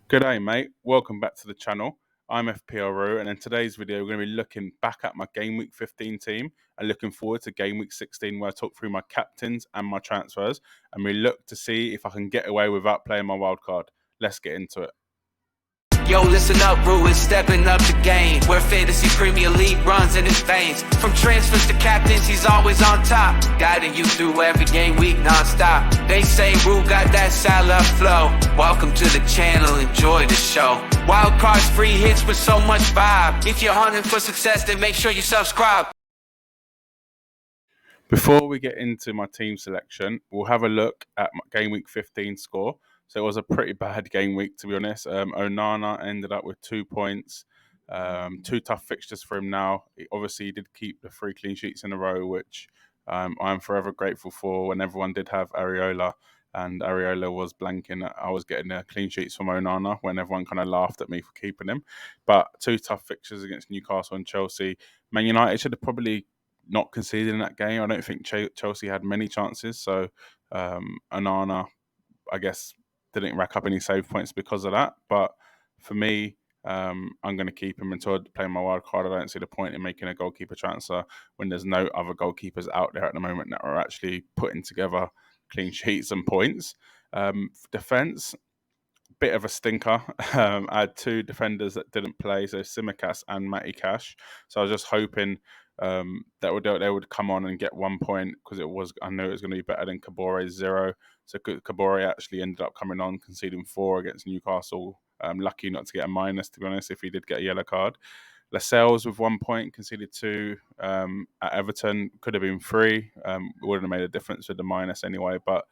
G'day mate, welcome back to the channel. I'm FPL Roo, and in today's video we're going to be looking back at my Game Week 15 team and looking forward to Game Week 16 where I talk through my captains and my transfers, and we look to see if I can get away without playing my wild card. Let's get into it. Yo, listen up, Roo is stepping up the game, where fantasy Premier League runs in his veins. From transfers to captains, he's always on top, guiding you through every game week non-stop. They say Roo got that Salah flow. Welcome to the channel, enjoy the show. Wild cards, free hits with so much vibe. If you're hunting for success, then make sure you subscribe. Before we get into my team selection, we'll have a look at my Game Week 15 score. So it was a pretty bad game week, to be honest. Onana ended up with 2 points. Two tough fixtures for him now. Obviously, he did keep the 3 clean sheets in a row, which I'm forever grateful for when everyone did have Areola. And Areola was blanking. I was getting clean sheets from Onana when everyone kind of laughed at me for keeping him. But 2 tough fixtures against Newcastle and Chelsea. Man United should have probably not conceded in that game. I don't think Chelsea had many chances. So Onana, I guess, didn't rack up any save points because of that. But for me, I'm going to keep him until I play my wild card. I don't see the point in making a goalkeeper transfer when there's no other goalkeepers out there at the moment that are actually putting together clean sheets and points. Defense, bit of a stinker. I had 2 defenders that didn't play, so Simicast and Matty Cash. So I was just hoping they would come on and get 1 point, because I knew it was going to be better than Cabore's 0. So Cabore actually ended up coming on, conceding 4 against Newcastle. Lucky not to get a minus, to be honest, if he did get a yellow card. Lascelles with 1 point, conceded 2 at Everton. Could have been 3. Wouldn't have made a difference with the minus anyway. But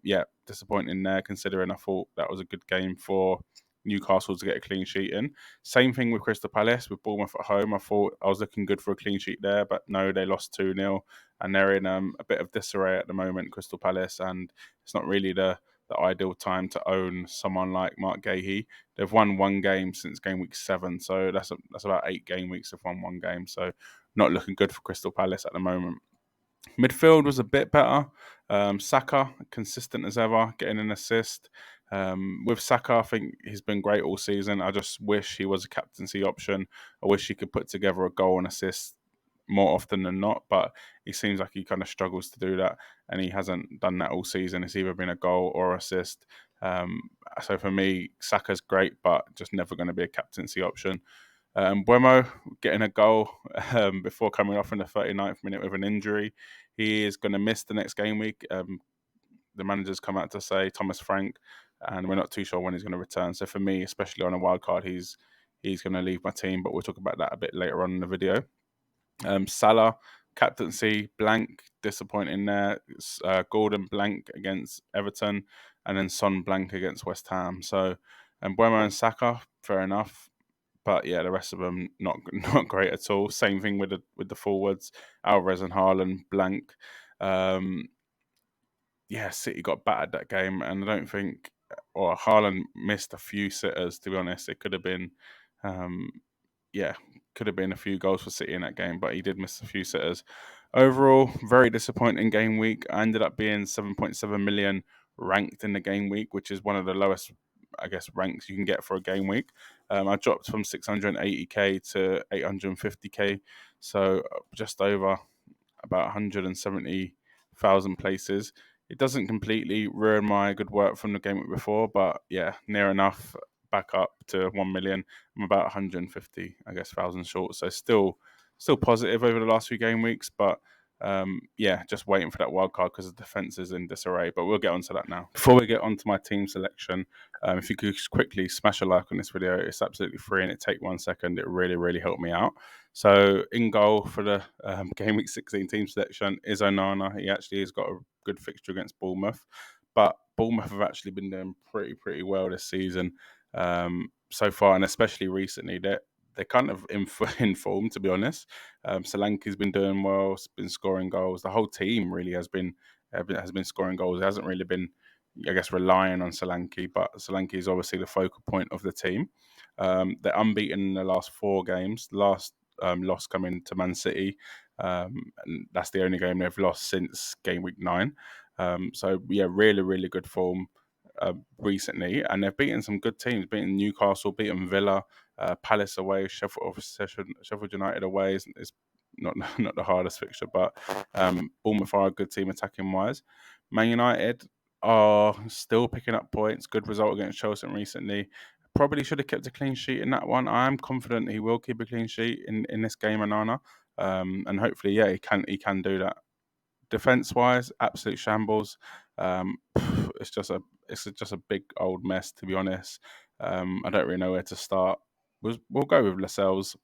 yeah, disappointing there, considering I thought that was a good game for Newcastle to get a clean sheet in. Same thing with Crystal Palace, with Bournemouth at home. I thought I was looking good for a clean sheet there, but no, they lost 2-0, and they're in a bit of disarray at the moment, Crystal Palace, and it's not really the ideal time to own someone like Mark Gahey. They've won 1 game since game week 7, so that's about 8 game weeks they've won 1 game, so not looking good for Crystal Palace at the moment. Midfield was a bit better. Saka, consistent as ever, getting an assist. With Saka, I think he's been great all season. I just wish he was a captaincy option. I wish he could put together a goal and assist more often than not, but he seems like he kind of struggles to do that, and he hasn't done that all season. It's either been a goal or assist. So for me, Saka's great, but just never going to be a captaincy option. Buemo getting a goal before coming off in the 39th minute with an injury. He is going to miss the next game week. The manager's come out to say, Thomas Frank, and we're not too sure when he's going to return. So for me, especially on a wild card, he's going to leave my team, but we'll talk about that a bit later on in the video. Salah, captaincy, blank, disappointing there. Gordon blank against Everton, and then Son blank against West Ham. So Buemo and Saka, fair enough. But yeah, the rest of them not great at all. Same thing with the forwards, Alvarez and Haaland blank. Yeah, City got battered that game, and I don't think, or Haaland missed a few sitters. To be honest, it could have been, could have been a few goals for City in that game, but he did miss a few sitters. Overall, very disappointing game week. I ended up being 7.7 million ranked in the game week, which is one of the lowest, I guess, ranks you can get for a game week. I dropped from 680k to 850k, so just over about 170,000 places. It doesn't completely ruin my good work from the game week before, but yeah, near enough, back up to 1 million. I'm about 150, I guess, thousand short, so still positive over the last few game weeks, but yeah, just waiting for that wild card because the defense is in disarray, but we'll get onto that now. Before we get onto my team selection, if you could just quickly smash a like on this video, it's absolutely free and it takes 1 second. It really helped me out. So in goal for the Game Week 16 team selection is Onana. He actually has got a good fixture against Bournemouth, but Bournemouth have actually been doing pretty well this season so far, and especially recently. They're kind of in form, to be honest. Solanke's been doing well, been scoring goals. The whole team really has been scoring goals. It hasn't really been, I guess, relying on Solanke, but Solanke is obviously the focal point of the team. They're unbeaten in the last 4 games. The last loss coming to Man City, and that's the only game they've lost since game week 9. So yeah, really good form. recently, and they've beaten some good teams, beaten Newcastle, beaten Villa, Palace away, Sheffield United away is not not the hardest fixture, but Bournemouth are a good team attacking wise. Man United are still picking up points. Good result against Chelsea recently. Probably should have kept a clean sheet in that one. I am confident he will keep a clean sheet in this game, Anana. And hopefully, yeah, he can do that. Defense wise, absolute shambles. It's just a big old mess, to be honest. I don't really know where to start. We'll go with Lascelles.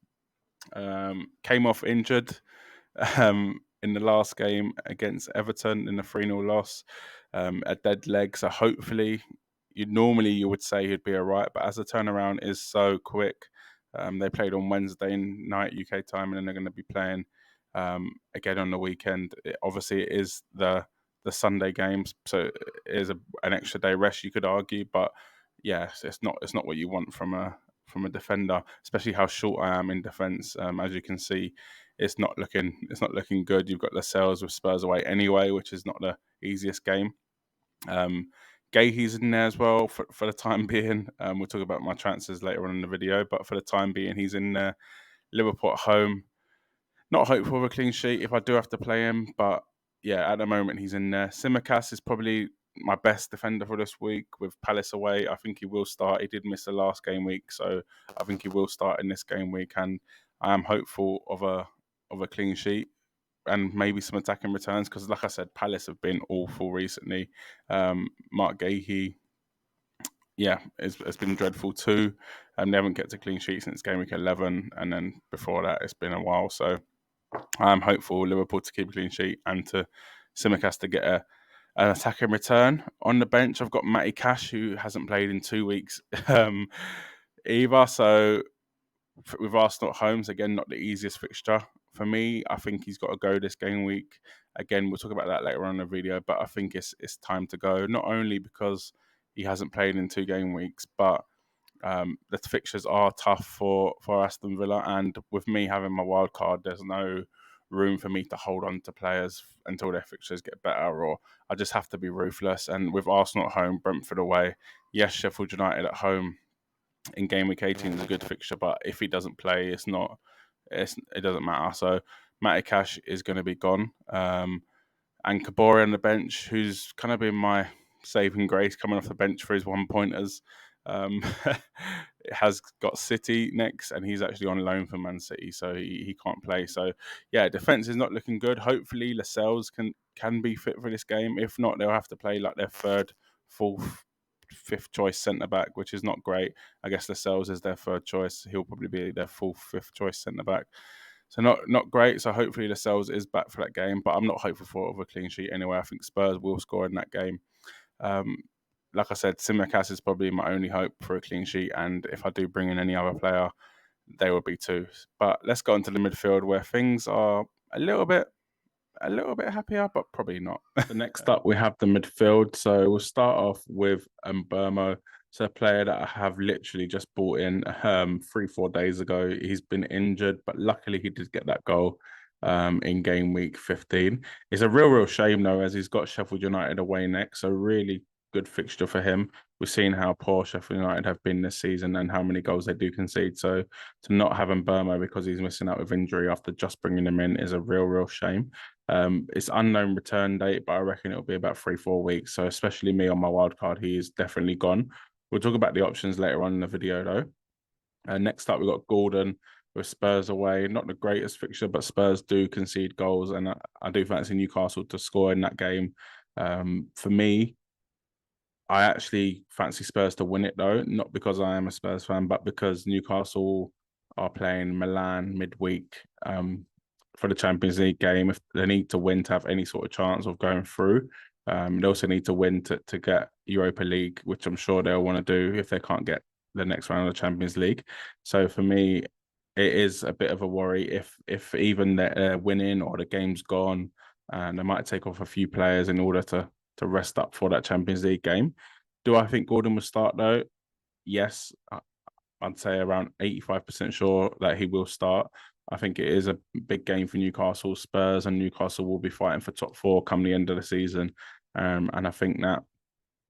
Came off injured in the last game against Everton in the 3-0 loss. A dead leg, so hopefully you would say he'd be all right, but as the turnaround is so quick, they played on Wednesday night UK time, and then they're going to be playing again on the weekend. Obviously, it is the Sunday games, so it is an extra day rest, you could argue, but yeah, it's not what you want from a defender, especially how short I am in defence. As you can see, it's not looking good. You've got Lascelles with Spurs away anyway, which is not the easiest game. Gahey's in there as well for the time being. We'll talk about my transfers later on in the video, but for the time being, he's in there. Liverpool at home. Not hopeful of a clean sheet if I do have to play him, but yeah, at the moment he's in there. Tsimikas is probably my best defender for this week with Palace away. I think he will start. He did miss the last game week, so I think he will start in this game week, and I am hopeful of a clean sheet and maybe some attacking returns because, like I said, Palace have been awful recently. Mark Gahey, yeah, it's been dreadful too. They haven't kept a clean sheet since game week 11, and then before that, it's been a while. So I'm hopeful Liverpool to keep a clean sheet and to Tsimikas to get an attacking return. On the bench, I've got Matty Cash, who hasn't played in 2 weeks either. So with Arsenal at home, again, not the easiest fixture for me. I think he's got to go this game week. Again, we'll talk about that later on in the video, but I think it's time to go. Not only because he hasn't played in 2 game weeks, but the fixtures are tough for Aston Villa, and with me having my wild card, there's no room for me to hold on to players until their fixtures get better, or I just have to be ruthless. And with Arsenal at home, Brentford away, yes, Sheffield United at home in game week 18 is a good fixture, but if he doesn't play, it doesn't matter. So Matty Cash is going to be gone, and Kabore on the bench, who's kind of been my saving grace coming off the bench for his 1-pointers. It has got City next, and he's actually on loan for Man City, so he can't play. So yeah, defense is not looking good. Hopefully Lascelles can be fit for this game. If not, they'll have to play like their third, fourth, fifth choice centre back, which is not great. I guess Lascelles is their third choice. He'll probably be their fourth, fifth choice centre back. So not great. So hopefully Lascelles is back for that game, but I'm not hopeful for a clean sheet anyway. I think Spurs will score in that game. Like I said, Tsimikas is probably my only hope for a clean sheet, and if I do bring in any other player, they will be too. But let's go into the midfield where things are a little bit happier, but probably not. So next up, we have the midfield. So we'll start off with Mbeumo. So a player that I have literally just bought in 3-4 days ago. He's been injured, but luckily he did get that goal in game week 15. It's a real shame though, as he's got Sheffield United away next. So really good fixture for him. We've seen how poor Sheffield United have been this season and how many goals they do concede. So to not have Mbeumo because he's missing out with injury after just bringing him in is a real shame. It's unknown return date, but I reckon it'll be about 3-4 weeks. So especially me on my wild card, he is definitely gone. We'll talk about the options later on in the video though. Next up, we've got Gordon with Spurs away. Not the greatest fixture, but Spurs do concede goals, and I do fancy Newcastle to score in that game. For me, I actually fancy Spurs to win it though, not because I am a Spurs fan, but because Newcastle are playing Milan midweek for the Champions League game. If they need to win to have any sort of chance of going through, they also need to win to get Europa League, which I'm sure they'll want to do if they can't get the next round of the Champions League. So for me, it is a bit of a worry if even they're winning or the game's gone, and they might take off a few players in order to rest up for that Champions League game. Do I think Gordon will start though? Yes, I'd say around 85% sure that he will start. I think it is a big game for Newcastle. Spurs and Newcastle will be fighting for top 4 come the end of the season. And I think that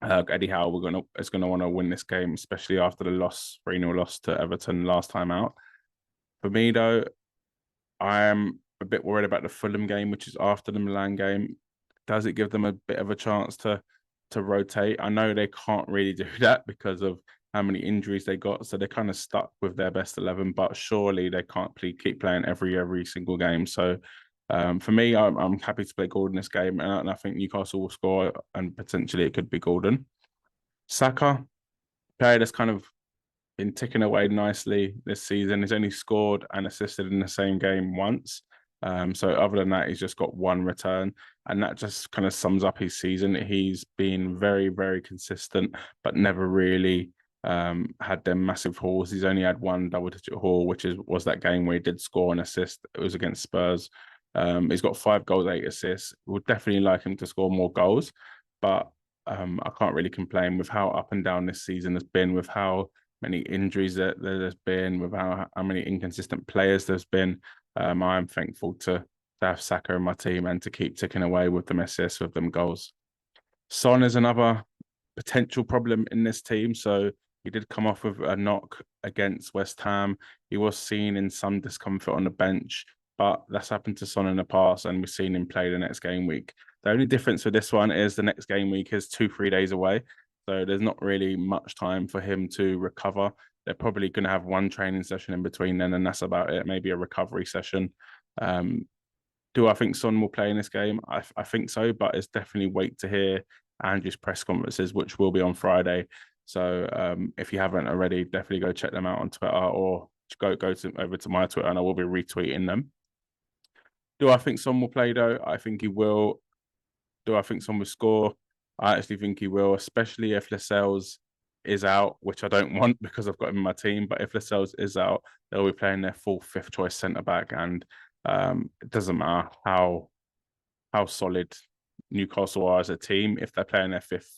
Eddie Howe is gonna want to win this game, especially after the 3-0 loss to Everton last time out. For me though, I am a bit worried about the Fulham game, which is after the Milan game. Does it give them a bit of a chance to rotate? I know they can't really do that because of how many injuries they got, so they're kind of stuck with their best 11. But surely they can't keep playing every single game. So for me, I'm happy to play Gordon this game, and I think Newcastle will score, and potentially it could be Gordon. Saka, player that's kind of been ticking away nicely this season. He's only scored and assisted in the same game once. So other than that, he's just got one return, and that just kind of sums up his season. He's been very, very consistent, but never really had them massive hauls. He's only had one double-digit haul, which was that game where he did score and assist. It was against Spurs. He's got 5 goals, 8 assists. Would definitely like him to score more goals, but I can't really complain with how up and down this season has been, with how many injuries that there's been, with how many inconsistent players there's been. I'm thankful to have Saka in my team and to keep ticking away with them assists, with them goals. Son is another potential problem in this team. So he did come off with a knock against West Ham. He was seen in some discomfort on the bench, but that's happened to Son in the past, and we've seen him play the next game week. The only difference with this one is the next game week is 2-3 days away. So there's not really much time for him to recover. They're probably going to have one training session in between then, and that's about it. Maybe a recovery session. Do I think Son will play in this game? I think so, but it's definitely wait to hear Andrew's press conferences, which will be on Friday. So if you haven't already, definitely go check them out on Twitter, or over to my Twitter, and I will be retweeting them. Do I think Son will play though? I think he will. Do I think Son will score? I actually think he will, especially if Lascelles is out, which I don't want because I've got him in my team. But if Lascelles is out, they'll be playing their full 5th choice centre back, and it doesn't matter how solid Newcastle are as a team. If they're playing their fifth,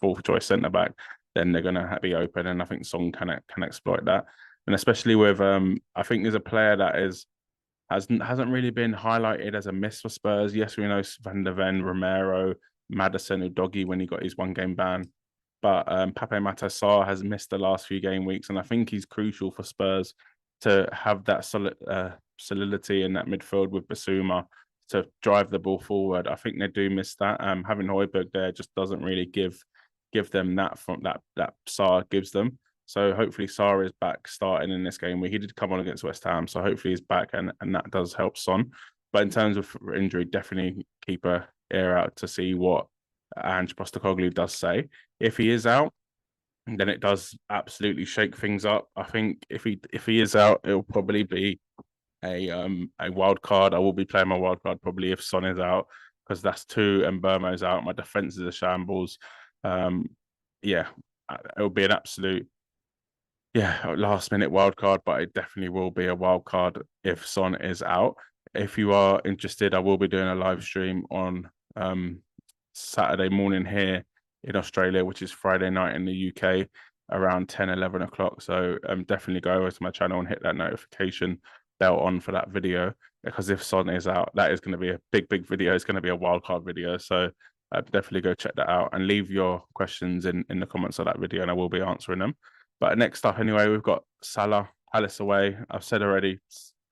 4th choice centre back, then they're going to be open, and I think Son can exploit that. And especially with I think there's a player that hasn't really been highlighted as a miss for Spurs. Yes, we know Van der Ven, Romero, Maddison, Udogie when he got his 1-game ban. But Pape Matar Sarr has missed the last few game weeks, and I think he's crucial for Spurs to have that solidity in that midfield with Basuma to drive the ball forward. I think they do miss that. Having Højbjerg there just doesn't really give them that from that Sarr gives them. So hopefully Sarr is back starting in this game. He did come on against West Ham, so hopefully he's back, and that does help Son. But in terms of injury, definitely keep an ear out to see what Ange Postecoglou does say. If he is out, then it does absolutely shake things up. I think if he is out, it'll probably be a wild card. I will be playing my wild card probably if Son is out, because that's 2 and Burmo's out. My defense is a shambles. Yeah, it'll be an absolute last minute wild card, but it definitely will be a wild card if Son is out. If you are interested, I will be doing a live stream on Saturday morning here in Australia, which is Friday night in the UK, around 10-11 o'clock. So definitely go over to my channel and hit that notification bell on for that video, because if Son is out, that is going to be a big video. It's going to be a wildcard video. So definitely go check that out and leave your questions in the comments of that video, and I will be answering them. But next up, anyway, we've got Salah, Palace away. I've said already,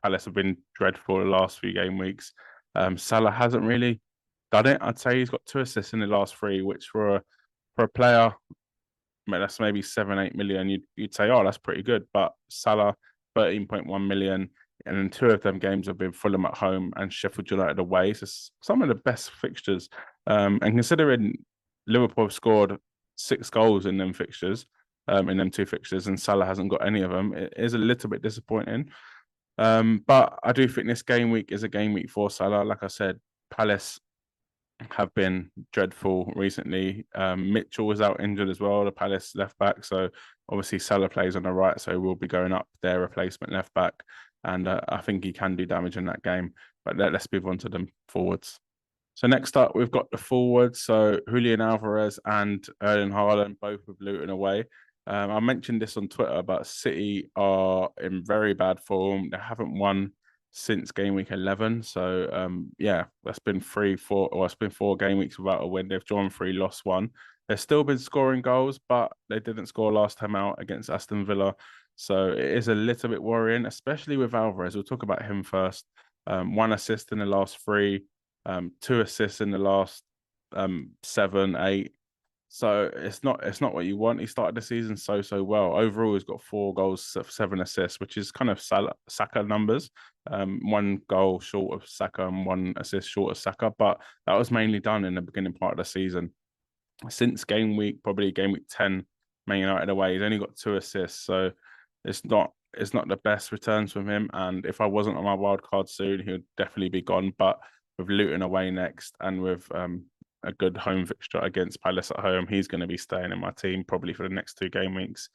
Palace have been dreadful the last few game weeks. Salah hasn't really done it. I'd say he's got 2 assists in the last 3, which for a player, that's maybe 7-8 million. You'd say, oh, that's pretty good. But Salah, 13.1 million, and then 2 of them games have been Fulham at home and Sheffield United away. So some of the best fixtures. And considering Liverpool have scored 6 goals in them fixtures, in them 2 fixtures, and Salah hasn't got any of them, it is a little bit disappointing. But I do think this game week is a game week for Salah. Like I said, Palace have been dreadful recently. Mitchell was out injured as well, the Palace left back. So obviously Salah plays on the right, so we'll be going up their replacement left back. And I think he can do damage in that game. But let's move on to them forwards. So next up, we've got the forwards. So Julian Alvarez and Erling Haaland, both with Luton away. I mentioned this on Twitter, but City are in very bad form. They haven't won since game week 11. So that's been 3-4, or it's been 4 game weeks without a win. They've drawn 3, lost 1. They've still been scoring goals, but they didn't score last time out against Aston Villa. So it is a little bit worrying, especially with Alvarez. We'll talk about him first. 1 assist in the last three, 2 assists in the last 7, 8. So it's not what you want. He started the season so well. Overall, he's got 4 goals, 7 assists, which is kind of Saka numbers. 1 goal short of Saka and 1 assist short of Saka, but that was mainly done in the beginning part of the season. Since probably game week 10, Man United away, he's only got 2 assists. So it's not the best returns from him. And if I wasn't on my wild card soon, he would definitely be gone. But with Luton away next and with a good home fixture against Palace at home, he's going to be staying in my team probably for the next 2 game weeks.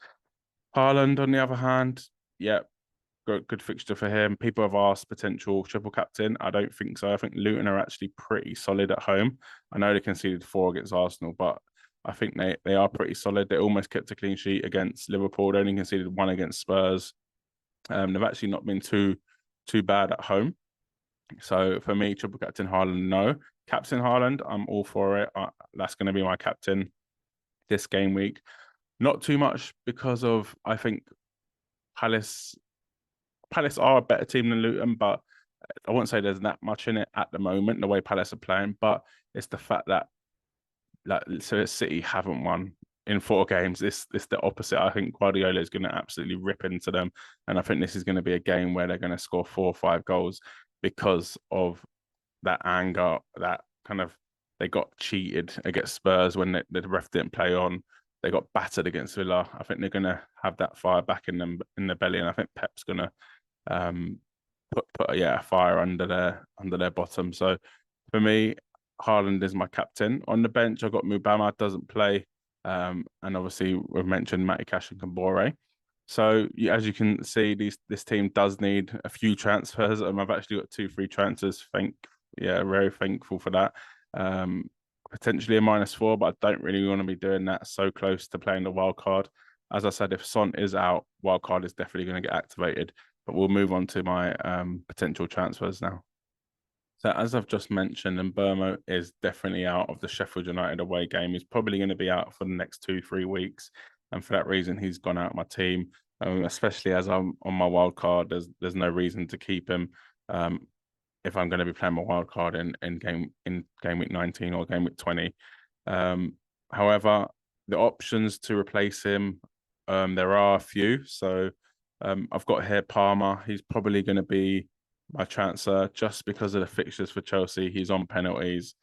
Haaland, on the other hand, yeah, good fixture for him. People have asked potential triple captain. I don't think so. I think Luton are actually pretty solid at home. I know they conceded 4 against Arsenal, but I think they are pretty solid. They almost kept a clean sheet against Liverpool. They only conceded 1 against Spurs. They've actually not been too bad at home. So for me, triple captain Haaland, no. Captain Haaland, I'm all for it. That's going to be my captain this game week. Not too much because of, I think, Palace are a better team than Luton, but I won't say there's that much in it at the moment, the way Palace are playing, but it's the fact that so City haven't won in 4 games. It's the opposite. I think Guardiola is going to absolutely rip into them, and I think this is going to be a game where they're going to score 4 or 5 goals because of that anger, that kind of they got cheated against Spurs when the ref didn't play on. They got battered against Villa. I think they're going to have that fire back in them in the belly, and I think Pep's going to put a fire under their bottom. So for me, Haaland is my captain. On the bench, I've got Mubama, doesn't play. And obviously we've mentioned Matty Cash and Kambore. So as you can see, this team does need a few transfers. I've actually got 2 free transfers. Very thankful for that. Potentially a -4, but I don't really want to be doing that so close to playing the wild card. As I said, if Son is out, wild card is definitely going to get activated. But we'll move on to my potential transfers now. So as I've just mentioned, and Mbeumo is definitely out of the Sheffield United away game. He's probably going to be out for the next 2-3 weeks, and for that reason, he's gone out of my team. Especially as I'm on my wild card, there's no reason to keep him. If I'm going to be playing my wild card in game week 19 or game week 20. However, the options to replace him, there are a few. So I've got here Palmer. He's probably going to be my transfer just because of the fixtures for Chelsea. He's on penalties.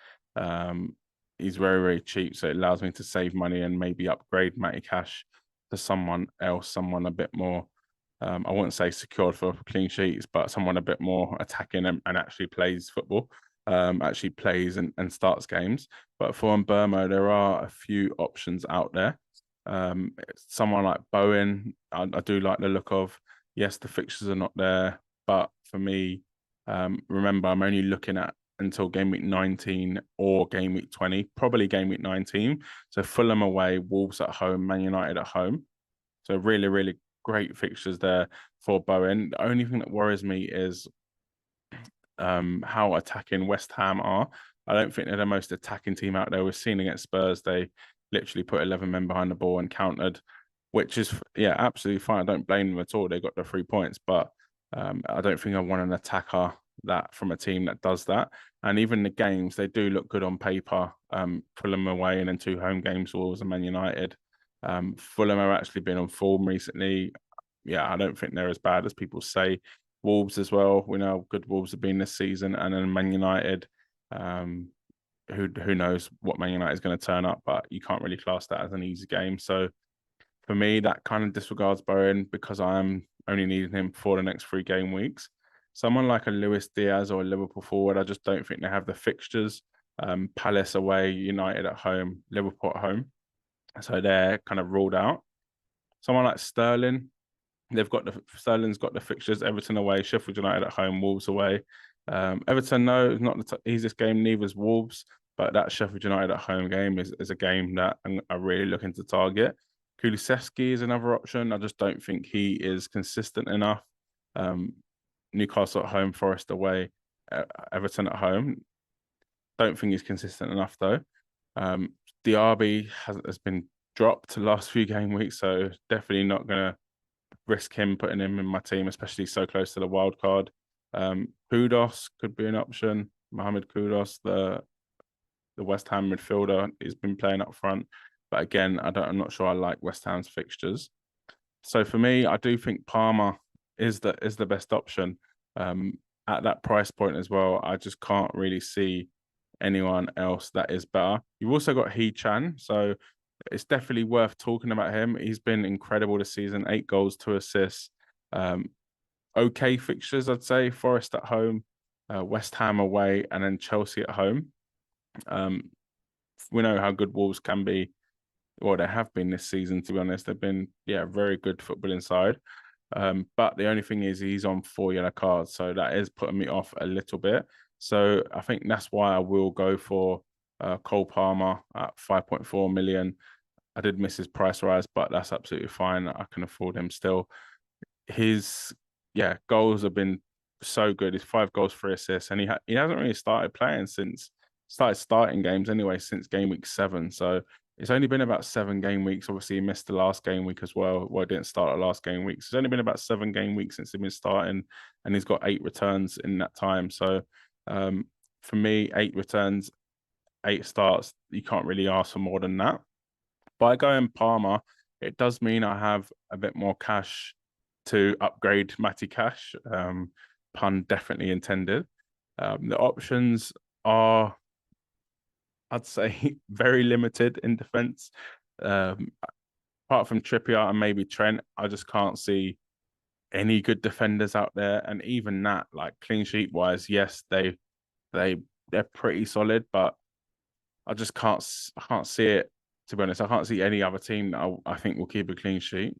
He's very, very cheap, so it allows me to save money and maybe upgrade Matty Cash to someone else, someone a bit more, I wouldn't say secured for clean sheets, but someone a bit more attacking and actually plays football, actually plays and starts games. But for Mbeumo, there are a few options out there. Someone like Bowen, I do like the look of. Yes, the fixtures are not there, but for me, remember, I'm only looking at until game week 19 or game week 20, probably game week 19. So Fulham away, Wolves at home, Man United at home. So really, really great fixtures there for Bowen. The only thing that worries me is how attacking West Ham are. I don't think they're the most attacking team out there. We've seen against Spurs, they literally put 11 men behind the ball and countered, which is, absolutely fine. I don't blame them at all. They got the 3 points, but I don't think I want an attacker that from a team that does that. And even the games, they do look good on paper. Fulham away and then 2 home games, Wolves and Man United. Fulham have actually been on form recently. I don't think they're as bad as people say. Wolves as well. We know how good Wolves have been this season. And then Man United, who knows what Man United is going to turn up, but you can't really class that as an easy game. So for me, that kind of disregards Bowen because I am only needing him for the next 3 game weeks. Someone like a Luis Diaz or a Liverpool forward, I just don't think they have the fixtures. Palace away, United at home, Liverpool at home. So they're kind of ruled out. Someone like Sterling, Sterling's got the fixtures: Everton away, Sheffield United at home, Wolves away. Everton, no, it's not the easiest game. Neither is Wolves, but that Sheffield United at home game is a game that I'm really looking to target. Kulusevski is another option. I just don't think he is consistent enough. Newcastle at home, Forest away, Everton at home. Don't think he's consistent enough though. Diaby has been dropped the last few game weeks, so definitely not going to risk him putting him in my team, especially so close to the wild card. Kudus could be an option. Mohamed Kudus, the West Ham midfielder, he's been playing up front, but again, I'm not sure I like West Ham's fixtures. So for me, I do think Palmer is the best option at that price point as well. I just can't really see anyone else that is better. You've also got Hee Chan, so it's definitely worth talking about him. He's been incredible this season, 8 goals, 2 assists. Okay fixtures, I'd say. Forest at home, West Ham away, and then Chelsea at home. We know how good Wolves can be. Well, they have been this season, to be honest. They've been, very good football inside. But the only thing is he's on 4 yellow cards, so that is putting me off a little bit. So I think that's why I will go for Cole Palmer at 5.4 million. I did miss his price rise, but that's absolutely fine. I can afford him still. His goals have been so good. His 5 goals, 3 assists, and he hasn't really starting games anyway since game week 7. So it's only been about 7 game weeks. Obviously, he missed the last game week as well. Well, he didn't start the last game week. So it's only been about 7 game weeks since he's been starting, and he's got 8 returns in that time. So for me, 8 returns, 8 starts, you can't really ask for more than that. By going Palmer, it does mean I have a bit more cash to upgrade Matty Cash. Pun definitely intended. The options are, I'd say, very limited in defence. Apart from Trippier and maybe Trent, I just can't see any good defenders out there. And even that, like clean sheet wise, yes, they're pretty solid, but I can't see it. To be honest, I can't see any other team that I think will keep a clean sheet.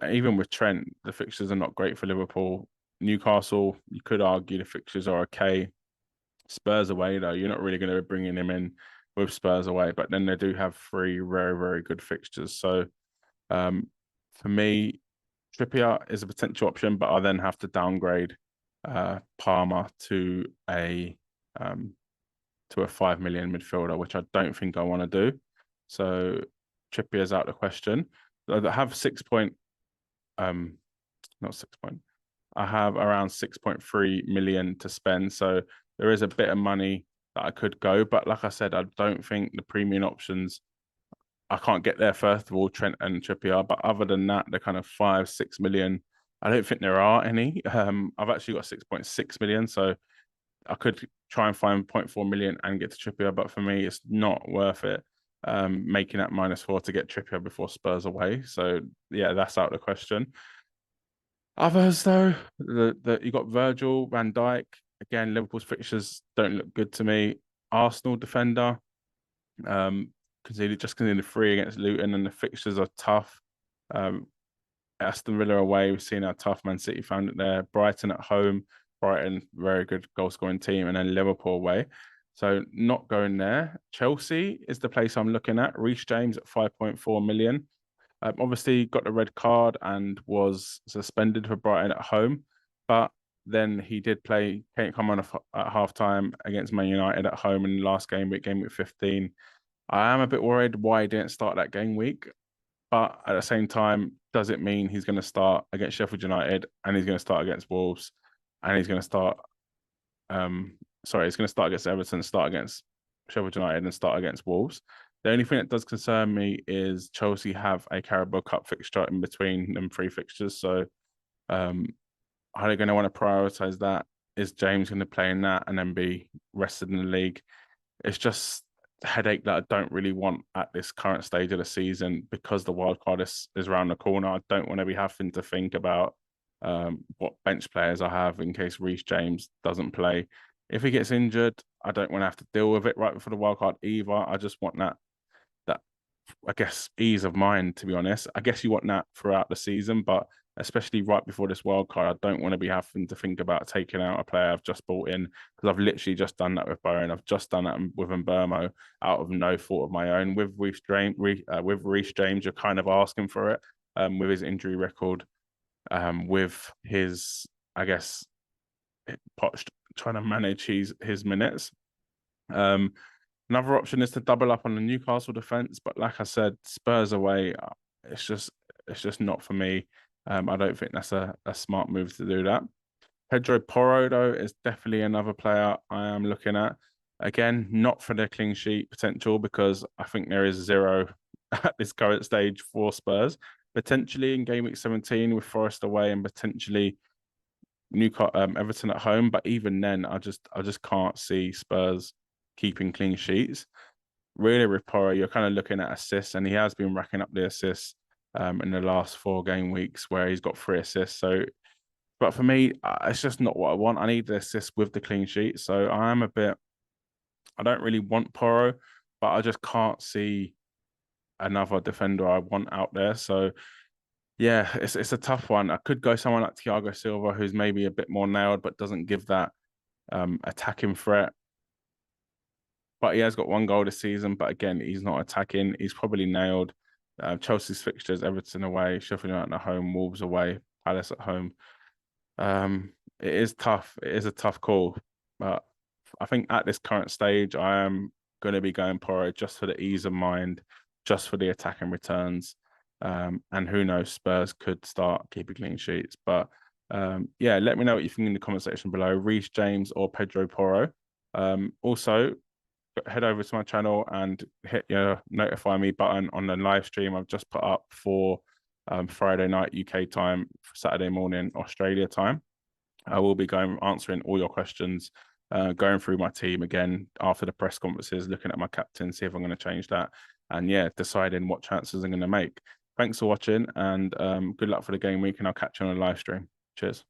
Even with Trent, the fixtures are not great for Liverpool. Newcastle, you could argue the fixtures are okay. Spurs away, though, you're not really going to be bringing him in with Spurs away, but then they do have 3 very, very good fixtures. So for me, Trippier is a potential option, but I then have to downgrade Palmer to a 5 million midfielder, which I don't think I want to do. So Trippier's out of the question. I have 6 point, not 6 point. I have around 6.3 million to spend. So there is a bit of money that I could go. But like I said, I don't think the premium options, I can't get there first of all, Trent and Trippier. But other than that, they're kind of 5, 6 million. I don't think there are any. I've actually got 6.6 million. So I could try and find 0.4 million and get to Trippier. But for me, it's not worth it. Making that -4 to get Trippier before Spurs away. So yeah, that's out of the question. Others though, you got Virgil, Van Dijk. Again, Liverpool's fixtures don't look good to me. Arsenal defender, conceded 3 against Luton, and the fixtures are tough. Aston Villa away, we've seen how tough Man City found it there. Brighton at home, Brighton, very good goal scoring team, and then Liverpool away. So not going there. Chelsea is the place I'm looking at. Reece James at 5.4 million. Obviously got the red card and was suspended for Brighton at home, but then he did come on at half time against Man United at home in the last game week 15. I am a bit worried why he didn't start that game week, but at the same time, does it mean he's going to start against Sheffield United and he's going to start against Wolves and he's going to start he's going to start against Everton, start against Sheffield United and start against Wolves. The only thing that does concern me is Chelsea have a Carabao Cup fixture in between them 3 fixtures. So are they going to want to prioritise that? Is James going to play in that and then be rested in the league? It's just a headache that I don't really want at this current stage of the season because the wild card is around the corner. I don't want to be having to think about what bench players I have in case Reece James doesn't play. If he gets injured, I don't want to have to deal with it right before the wild card either. I just want that I guess ease of mind, to be honest. I guess you want that throughout the season, but especially right before this wild card, I don't want to be having to think about taking out a player I've just bought in because I've literally just done that with Bowen. I've just done that with Mbermo out of no fault of my own. With Reece James, you're kind of asking for it with his injury record, with his, I guess, Poch trying to manage his minutes. Another option is to double up on the Newcastle defense, but like I said, Spurs away, it's just not for me. I don't think that's a smart move to do that. Pedro Porro, though, is definitely another player I am looking at. Again, not for the clean sheet potential because I think there is zero at this current stage for Spurs. Potentially in game week 17 with Forest away and potentially Newcastle, Everton at home, but even then, I just can't see Spurs keeping clean sheets. Really, with Porro, you're kind of looking at assists, and he has been racking up the assists in the last 4 game weeks where he's got 3 assists. So, but for me, it's just not what I want. I need the assist with the clean sheet. So I don't really want Porro, but I just can't see another defender I want out there. So yeah, it's a tough one. I could go someone like Thiago Silva, who's maybe a bit more nailed, but doesn't give that attacking threat. But he has got 1 goal this season. But again, he's not attacking. He's probably nailed. Chelsea's fixtures: Everton away, Sheffield United at home, Wolves away, Palace at home. It is tough. It is a tough call, but I think at this current stage, I am going to be going Porro just for the ease of mind, just for the attacking returns. And who knows, Spurs could start keeping clean sheets. But yeah, let me know what you think in the comment section below. Reece James or Pedro Porro. Also, head over to my channel and hit your notify me button on the live stream I've just put up for Friday night UK time, Saturday morning Australia time. I will be answering all your questions, going through my team again after the press conferences, looking at my captain, see if I'm going to change that, and yeah, deciding what transfers I'm going to make. Thanks for watching, and good luck for the game week, and I'll catch you on the live stream. Cheers.